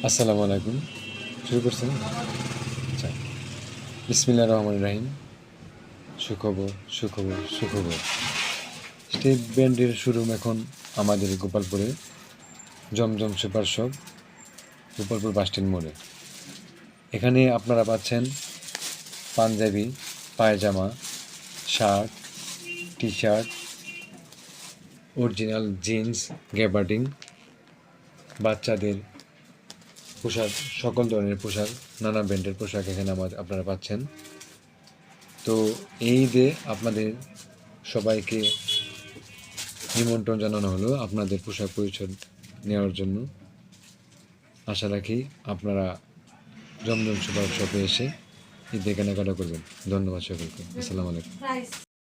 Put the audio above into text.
আসসালামু আলাইকুম। শুরু করছেন? আচ্ছা। বিসমিল্লাহির রহমানির রহিম। সুখবর। স্টেট ব্যান্ডের শোরুম এখন আমাদের গোপালপুরে, Zamzam super shop, Gopalpur bus stand মোড়ে। এখানে আপনারা পাচ্ছেন punjabi, pyjama, shirt, T shirt, original jeans, gabardine, বাচ্চাদের পোশাক, সকল ধরনের পোশাক, নানা ব্র্যান্ডের পোশাক এখানে আপনারা পাচ্ছেন। তো এই ঈদে আপনাদের সবাইকে নিমন্ত্রণ জানানো হলো আপনাদের পোশাক পরিচ্ছদ নেওয়ার জন্য। আশা রাখি আপনারা জমজম সুপার শপে এসে ঈদে কেনাকাটা করবেন। ধন্যবাদ সকলকে। আসসালামু আলাইকুম।